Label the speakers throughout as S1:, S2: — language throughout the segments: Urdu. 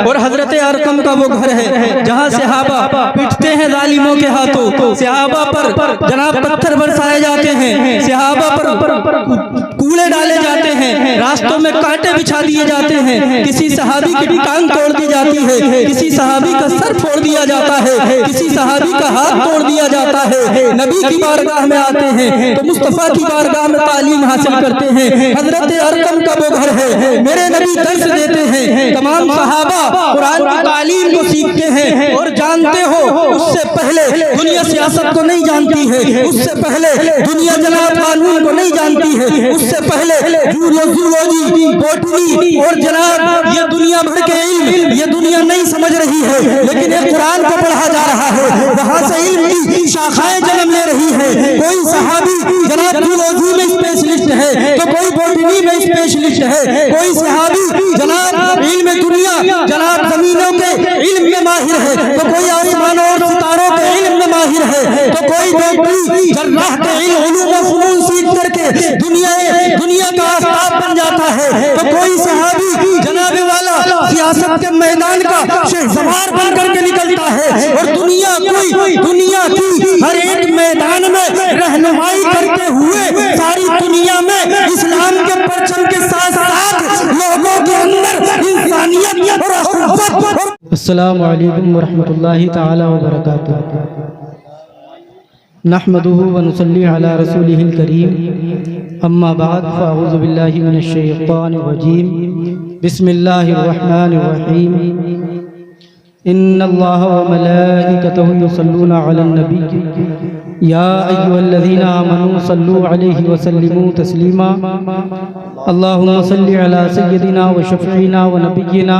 S1: اور حضرت ارقم کا وہ گھر ہے جہاں صحابہ پٹتے ہیں ظالموں کے ہاتھوں، صحابہ پر جناب پتھر برسائے جاتے ہیں، صحابہ پر کوڑے ڈالے جاتے ہیں، راستوں میں کانٹے بچھا دیے جاتے ہیں، کسی صحابی کی ٹانگ توڑ دی جاتی ہے، کسی صحابی کا سر پھوڑ دیا جاتا ہے، کسی صحابی کا ہاتھ توڑ دیا جاتا ہے۔ نبی کی بارگاہ میں آتے ہیں تو مصطفیٰ کی بارگاہ میں تعلیم حاصل کرتے ہیں۔ حضرت ارقم کا وہ گھر ہے، میرے نبی درس دیتے ہیں، تمام صحابہ قرآن کی تعلیم کو سیکھتے ہیں، اور جانتے ہو اس سے پہلے دنیا سیاست کو نہیں جانتی ہے، اس سے پہلے دنیا جناب قانون کو نہیں جانتی ہے، اس سے پہلے زولوجی، بوٹنی اور جناب یہ دنیا بھر کے علم یہ دنیا نہیں سمجھ رہی ہے، لیکن یہ قرآن کو پڑھا جا رہا ہے، وہاں سے علم کی شاخائیں جنم لے رہی ہے۔ کوئی صحابی جناب زولوجی میں اسپیشلسٹ ہے تو کوئی بوٹنی میں اسپیشلسٹ ہے، کوئی صحابی جناب علم دنیا جناب زمینوں کے علم میں ماہر ہے تو کوئی آسمانوں اور ستاروں کے علم میں ماہر ہے، تو کوئی ڈاکٹری جراح کے علوم و فنون سیکھ کر کے دنیا کا آفتاب بن جاتا ہے، تو کوئی صحابی جناب والا سیاست کے میدان کا شہسوار بن کر کے نکلتا ہے، اور دنیا کی ہر ایک میدان میں رہنمائی کرتے ہوئے ساری دنیا میں اسلام کے پرچم کے ساتھ ساتھ لوگوں کے اندر انسانیت اور اخوت۔ السلام علیکم ورحمۃ اللہ تعالی وبرکاتہ۔ نحمده ونصلي على رسوله الكريم، اما بعد فاعوذ باللہ من الشیطان الرجیم، بسم اللہ الرحمن الرحیم۔ ان اللہ وملائکتہ یصلون علی النبی یا ایھا الذین آمنوا صلوا علیہ وسلموا تسلیما، اللہم صل علی سیدنا وشفیعنا ونبینا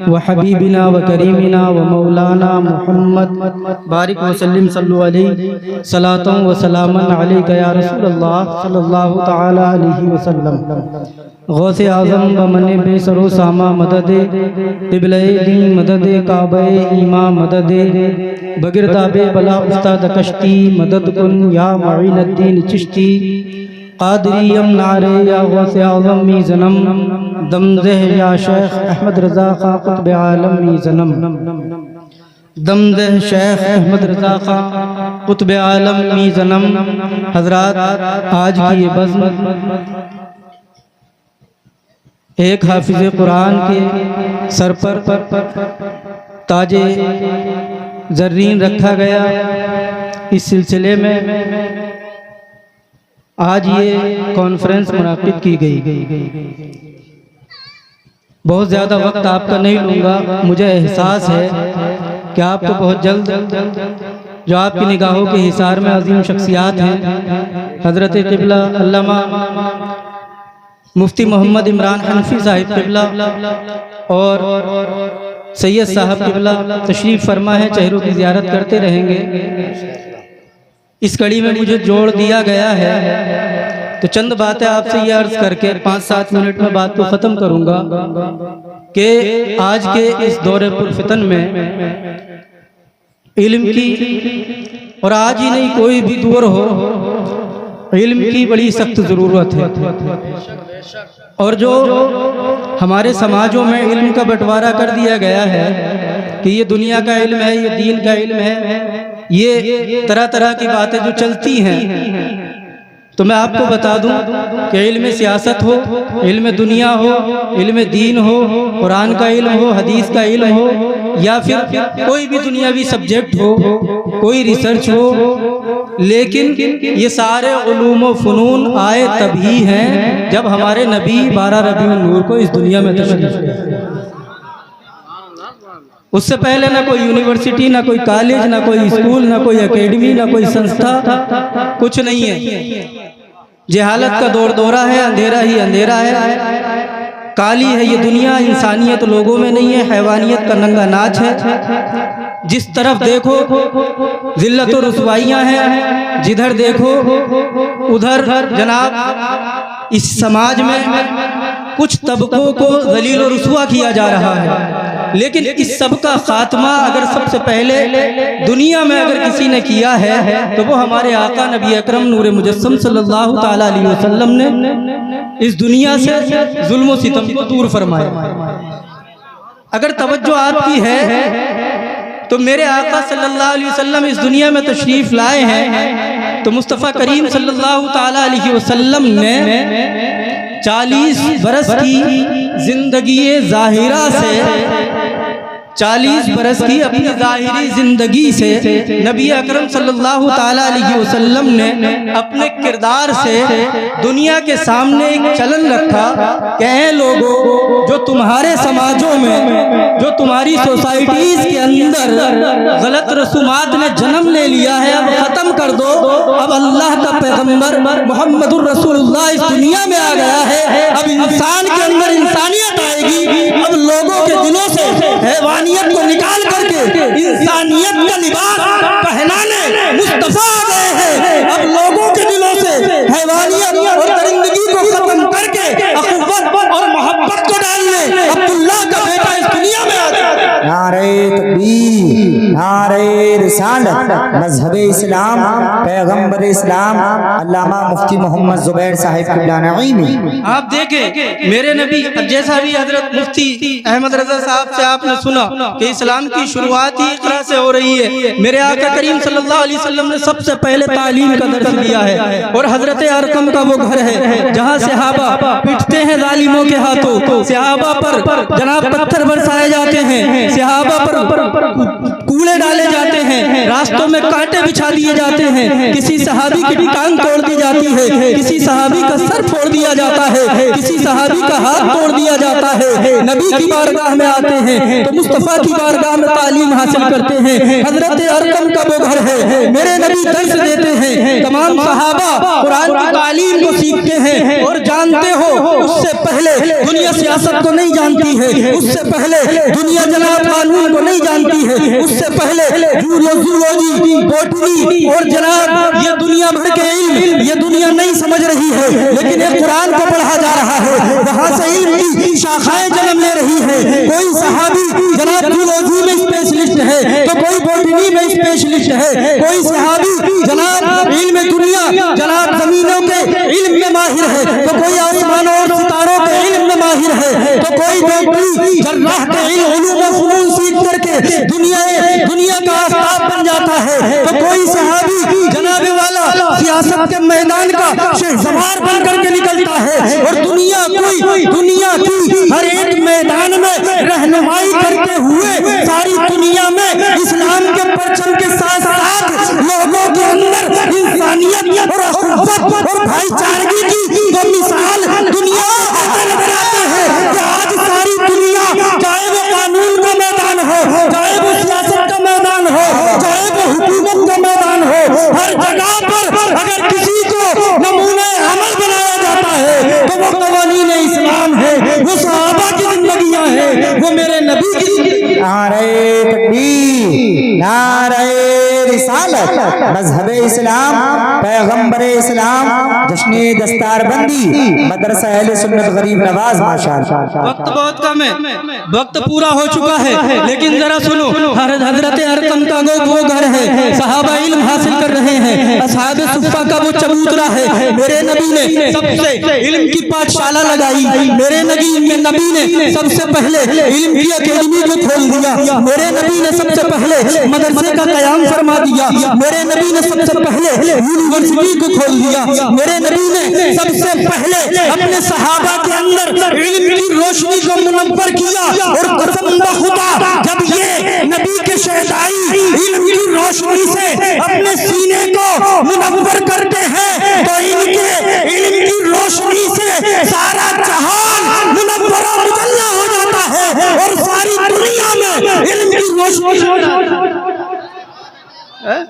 S1: وحبیبنا وکریمنا ومولانا محمد، بارک وسلم صلوا علیہ صلاۃ وسلاما علیک یا رسول اللہ صلی اللہ تعالی علیہ وسلم۔ غوث اعظم بمن بے سر و سامہ مدد، قبلہ دین مدد، کعبہ ایمان مدد، بگرداب بلا استاد کشتی مدد کن یا معین الدین چشتی، قادری امنارے یا غوث اعظم می زنم، دمزہ یا شیخ احمد رضا خان قطب عالم می زنم، دمزہ شیخ احمد رضا خان قطب عالم می زنم۔ حضرات، آج کی یہ بزم ایک حافظ قرآن کے سر پر تاج زرین رکھا گیا، اس سلسلے میں آج یہ کانفرنس منعقد کی گئی۔ بہت زیادہ وقت آپ کا نہیں لوں گا، مجھے احساس ہے کہ آپ کو بہت جلد جو آپ کی نگاہوں کے حصار میں عظیم شخصیات ہیں، حضرت قبلہ علامہ مفتی محمد عمران حنفی صاحب قبلہ اور سید صاحب قبلہ تشریف فرما ہے، چہروں کی زیارت کرتے رہیں گے۔ اس کڑی میں مجھے جوڑ دیا گیا ہے تو چند باتیں آپ سے یہ عرض کر کے 5-7 منٹ میں بات کو ختم کروں گا کہ آج کے اس دور پرفتن میں علم کی، اور آج ہی نہیں کوئی بھی دور ہو، علم کی بڑی سخت ضرورت ہے، اور جو ہمارے سماجوں میں علم کا بٹوارہ کر دیا گیا ہے کہ یہ دنیا کا علم ہے، یہ دین کا علم ہے، یہ طرح طرح کی باتیں جو چلتی ہیں، تو میں آپ کو بتا دوں کہ علم سیاست ہو، علم دنیا ہو، علم دین ہو، قرآن کا علم ہو، حدیث کا علم ہو، یا پھر کوئی بھی دنیاوی سبجیکٹ ہو، کوئی ریسرچ ہو، لیکن یہ سارے علوم و فنون آئے تبھی ہیں جب ہمارے نبی 12 ربیع النور کو اس دنیا میں تشریف لائے۔ اس سے پہلے نہ کوئی یونیورسٹی، نہ کوئی کالج، نہ کوئی اسکول، نہ کوئی اکیڈمی، نہ کوئی سنستھا، کچھ نہیں ہے۔ جہالت کا دور دورہ ہے، اندھیرا ہی اندھیرا ہے، کالی ہے یہ دنیا، انسانیت لوگوں میں نہیں ہے، حیوانیت کا ننگا ناچ ہے، جس طرف دیکھو ذلت و رسوائیاں ہیں، جدھر دیکھو ادھر جناب اس سماج میں کچھ طبقوں کو ذلیل و رسوا کیا جا رہا ہے، لیکن اس سب کا خاتمہ اگر سب سے پہلے دنیا میں اگر کسی نے کیا ہے تو وہ ہمارے آقا نبی اکرم نور مجسم صلی اللہ تعالی علیہ وسلم نے اس دنیا سے ظلم و ستم کو دور فرمایا۔ اگر توجہ آپ کی ہے تو میرے آقا صلی اللہ علیہ وسلم اس دنیا میں تشریف لائے ہیں تو مصطفیٰ کریم صلی اللہ تعالیٰ علیہ وسلم نے 40 برس کی زندگی ظاہرہ سے 40 برس کی اپنی ظاہری زندگی سے نبی اکرم صلی اللہ تعالیٰ علیہ وسلم نے اپنے کردار سے دنیا کے سامنے ایک چلن رکھا کہ اے لوگوں جو تمہارے سماجوں میں جو تمہاری سوسائٹیز کے اندر غلط رسومات نے جنم لے لیا ہے اب ختم کر دو اب اللہ کا پیغمبر محمد الرسول اللہ اس دنیا میں آ گیا ہے اب انسان کے اندر انسانیت آئے گی اب لوگوں کے دلوں سے حیوانیت کو نکال کر کے انسانیت کا لباس پہنانے مصطفیٰ آ گئے ہیں اب لوگوں کے دلوں سے حیوانیت اور درندگی کو ختم کر کے اخوت اور محبت کو ڈالنے عبداللہ کا بیٹا اس دنیا میں آ گیا ہے۔
S2: نعرہ تکبیر، نعرہ رسالت، مذہب اسلام، پیغمبر اسلام علامہ مفتی محمد زبیر صاحب قبلہ نعیمی۔
S1: آپ دیکھیں میرے نبی جیسا بھی حضرت مفتی احمد رضا صاحب سے آپ نے سنا کہ اسلام کی شروعات ہی اقرا سے ہو رہی ہے، میرے آقا کریم صلی اللہ علیہ وسلم نے سب سے پہلے تعلیم کا درس دیا ہے اور حضرت ارقم کا وہ گھر ہے جہاں صحابہ پٹتے ہیں ظالموں کے ہاتھوں، صحابہ پر جناب پتھر برسائے جاتے ہیں، صحابہ پر کوڑے ڈالے جاتے ہیں، راستوں میں کانٹے بچھا دیے جاتے ہیں، کسی صحابی کی ٹانگ توڑ دی جاتی ہے، کسی صحابی کا سر پھوڑ دیا جاتا ہے، کسی صحابی کا ہاتھ توڑ دیا جاتا ہے، نبی کی بارگاہ میں آتے ہیں تو مصطفیٰ کی بارگاہ میں تعلیم حاصل کرتے ہیں۔ حضرت ارقم کا وہ گھر ہے، میرے نبی درس دیتے ہیں، تمام صحابہ قرآن کی تعلیم کو سیکھتے ہیں اور جانتے ہو اس سے پہلے دنیا سیاست کو نہیں جانتی ہے، اس سے پہلے دنیا جناب قانون کو نہیں جانتی ہے، اس سے پہلے زولوجی بوٹنی اور جناب یہ دنیا بھر کے علم یہ دنیا نہیں سمجھ رہی ہے، لیکن یہ قرآن کو پڑھا جا رہا ہے، وہاں سے علم کی شاخائیں جنم لے رہی ہے۔ کوئی صحابی جناب زولوجی میں اسپیشلسٹ ہے تو کوئی بوٹنی میں اسپیشلسٹ ہے، کوئی صحابی جناب علم دنیا جناب زمینوں کے علم میں ماہر ہے تو کوئی آسمانوں اور ستاروں کے علم میں ماہر ہے تو کوئی ڈاکٹری جراح کے علوم و فنون سیکھ کر کے دنیا کا آفتاب بن جاتا ہے تو کوئی صحابی جناب والا سیاست کے میدان کا شہسوار بن کر کے نکلتا ہے اور دنیا کی ہر ایک میدان میں رہنمائی کرتے ہوئے ساری دنیا میں اسلام کے پرچم کے ساتھ ساتھ لوگوں کے اندر انسانیت اور اخوت اور بھائی چارگی کی جو مثال دنیا نظر آتے ہیں کہ آج ساری دنیا چاہے وہ قانون کا میدان ہو، چاہے وہ سیاست کا میدان ہو، چاہے وہ حکومت کا میدان ہو، ہر جگہ پر اگر کسی کو نمونہ عمل بنایا جاتا ہے تو وہ قوانین اسلام ہے، وہ صحابہ کی زندگیاں ہیں، وہ میرے نبی کی زندگی۔
S2: نعرہ تکبیر، نعرہ رسالت، مذہب اسلام، پیغمبر اسلام، جشن دستار بندی، مدرسہ اہل سنت غریب نواز ماشاءاللہ۔
S1: وقت بہت کم ہے، وقت پورا ہو چکا ہے، لیکن ذرا سنو، حضرت ارقم کا وہ گھر ہے، صحابہ علم حاصل کر رہے ہیں، اصحاب صفہ کا وہ چبوترا ہے، میرے نبی نے سب سے علم کی پاٹھشالہ لگائی، میرے نبی نے سب سے پہلے علم کی اکیڈمی کو کھول دیا، میرے نبی نے سب سے پہلے مدرسے کا قیام فرما دیا، میرے نبی نے سب سے پہلے یونیورسٹی کو کھول دیا، میرے نبی نے سب سے پہلے اپنے صحابہ کے اندر علم کی روشنی کو منور کیا اور قسم بخدا جب یہ نبی کے شہدائی علم کی روشنی سے اپنے سینے کو منور کرتے ہیں تو ان کے علم کی روشنی سے سارا جہان منور و مجلہ ہو جاتا ہے اور ساری دنیا میں علم کی روشنی ہو جاتا ہے۔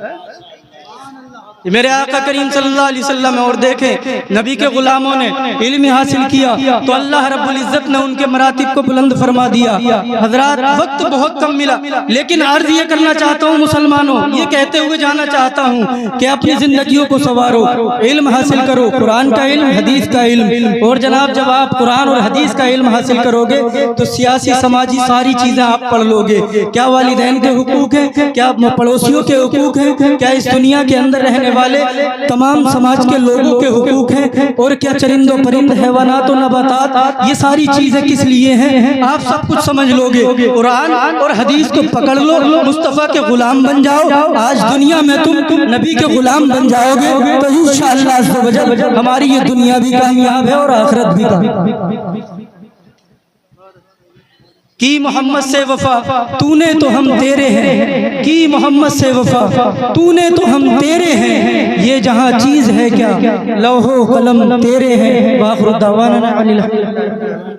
S1: میرے آقا کریم صلی اللہ علیہ وسلم اور دیکھیں نبی کے غلاموں نے علم حاصل کیا تو اللہ رب العزت نے ان کے مراتب کو بلند فرما دیا۔ حضرات وقت بہت کم ملا لیکن عرض یہ کرنا چاہتا ہوں مسلمانوں، یہ کہتے ہوئے جانا چاہتا ہوں کہ اپنی زندگیوں کو سنوارو، علم حاصل کرو، قرآن کا علم، حدیث کا علم، اور جناب جب آپ قرآن اور حدیث کا علم حاصل کرو گے تو سیاسی سماجی ساری چیزیں آپ پڑھ لو گے، کیا والدین کے حقوق ہیں، کیا پڑوسیوں کے حقوق ہیں، کیا اس دنیا کے اندر رہنے والے تمام سماج کے لوگوں کے حقوق ہیں، اور کیا چرند و پرند حیوانات و نباتات، یہ ساری چیزیں کس لیے ہیں آپ سب کچھ سمجھ لو گے۔ قرآن اور حدیث کو پکڑ لو، مصطفیٰ کے غلام بن جاؤ، آج دنیا میں تم نبی کے غلام بن جاؤ گے تو انشاءاللہ عز و جل ہماری یہ دنیا بھی کامیاب ہے اور آخرت بھی کامیاب۔ کی محمد سے وفا تو نے تو ہم تیرے ہیں، کی محمد سے وفا تو نے تو ہم تیرے ہیں، یہ جہاں چیز ہے کیا لوح و قلم تیرے ہیں۔ وآخر دعوانا